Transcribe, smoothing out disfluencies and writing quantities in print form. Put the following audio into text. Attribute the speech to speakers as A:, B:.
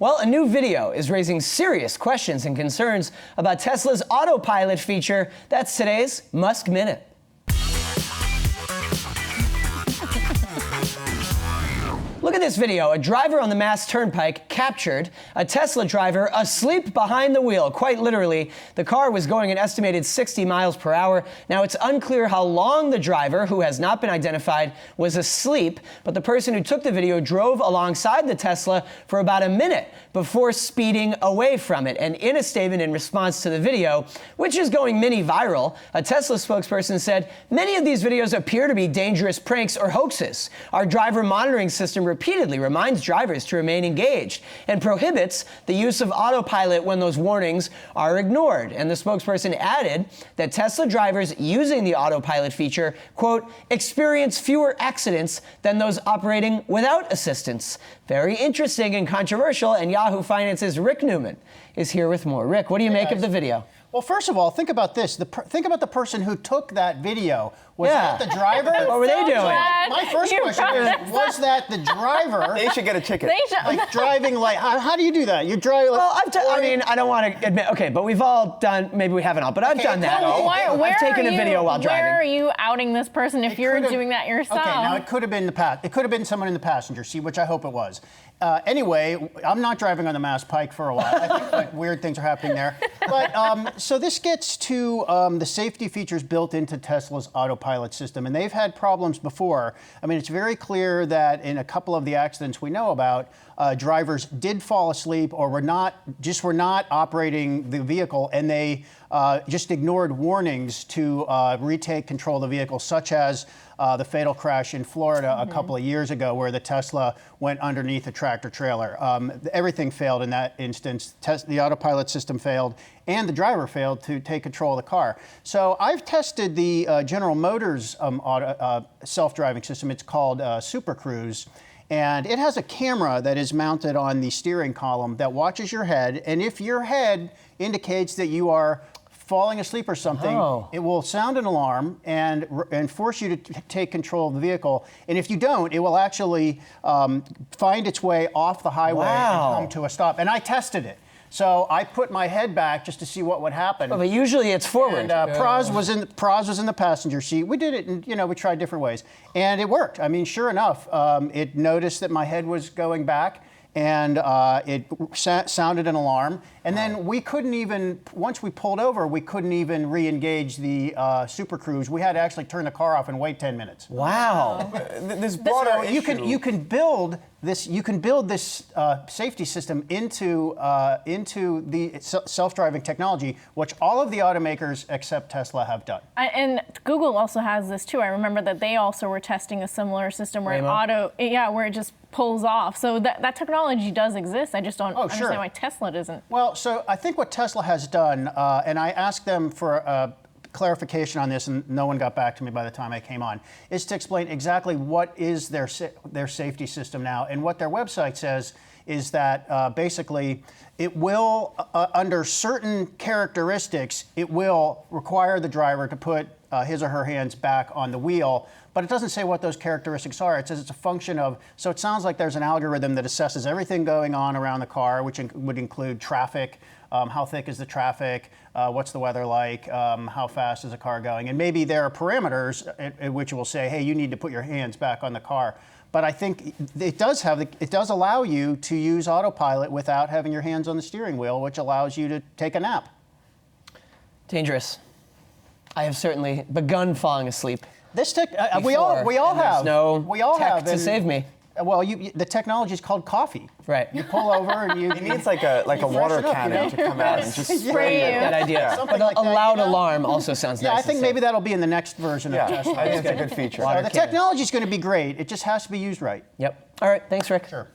A: Well, a new video is raising serious questions and concerns about Tesla's autopilot feature. That's today's Musk Minute. Look at this video. A driver on the Mass Turnpike captured a Tesla driver asleep behind the wheel. Quite literally, the car was going an estimated 60 miles per hour. Now, it's unclear how long the driver, who has not been identified, was asleep, but the person who took the video drove alongside the Tesla for about a minute before speeding away from it. And in a statement in response to the video, which is going mini viral, a Tesla spokesperson said, "Many of these videos appear to be dangerous pranks or hoaxes. Our driver monitoring system repeatedly reminds drivers to remain engaged and prohibits the use of autopilot when those warnings are ignored." And the spokesperson added that Tesla drivers using the autopilot feature, quote, experience fewer accidents than those operating without assistance. Very interesting and controversial, and Yahoo Finance's Rick Newman is here with more. Rick, what do you make of the video?
B: Well, first of all, think about this. Think about the person who took that video. Was that the driver?
A: What were they doing?
B: My first question is, was that the driver?
C: They should get a ticket.
B: Like driving, like, how do you do that? You drive like...
A: Well, I mean, I don't want to admit, okay, but we've all done, maybe we haven't all, but I've done that. I've taken a video while driving.
D: Where are you outing this person if you're doing that yourself?
B: Okay, now it could have been it could have been someone in the passenger seat, which I hope it was. Anyway, I'm not driving on the Mass Pike for a while. I think like, weird things are happening there. But so this gets to the safety features built into Tesla's autopilot system, and they've had problems before. I mean, it's very clear that in a couple of the accidents we know about, drivers did fall asleep or were not operating the vehicle, and they just ignored warnings to retake control of the vehicle, such as the fatal crash in Florida a couple of years ago where the Tesla went underneath a tractor trailer. Everything failed in that instance. The autopilot system failed, and the driver failed to take control of the car. So I've tested the General Motors self-driving system. It's called Super Cruise. And it has a camera that is mounted on the steering column that watches your head. And if your head indicates that you are falling asleep or something, it will sound an alarm and force you to take control of the vehicle. And if you don't, it will actually find its way off the highway and come to a stop. And I tested it. So I put my head back just to see what would happen.
A: But usually it's forward.
B: And Praz was in the passenger seat. We did it, and we tried different ways, and it worked. I mean, sure enough, it noticed that my head was going back, and it sounded an alarm. And then we couldn't even, once we pulled over, we couldn't even re-engage the Super Cruise. We had to actually turn the car off and wait 10 minutes.
A: Wow.
C: This broader issue.
B: You can build this safety system into the self-driving technology, which all of the automakers except Tesla have done.
D: And Google also has this too. I remember that they also were testing a similar system where where it just pulls off. So that technology does exist. I just don't understand why Tesla doesn't.
B: Well, so I think what Tesla has done, and I asked them for clarification on this, and no one got back to me by the time I came on, is to explain exactly what is their safety system now. And what their website says is that basically it will, under certain characteristics, it will require the driver to put his or her hands back on the wheel. But it doesn't say what those characteristics are. It says it's a function of, so it sounds like there's an algorithm that assesses everything going on around the car, which would include traffic, how thick is the traffic, what's the weather like, how fast is the car going. And maybe there are parameters at which will say, hey, you need to put your hands back on the car. But I think it does allow you to use autopilot without having your hands on the steering wheel, which allows you to take a nap.
A: Dangerous. I have certainly begun falling asleep.
B: This we all have.
A: We all have to save me.
B: Well, the technology is called coffee.
A: Right.
B: You pull over and you.
C: It needs like a water cannon to come out and just spray you.
A: Good idea. But
B: like
A: a loud alarm also sounds nice.
B: I think maybe that'll be in the next version of Tesla.
C: I think it's a good feature.
B: The technology is going to be great. It just has to be used right.
A: Yep. All right. Thanks, Rick.
B: Sure.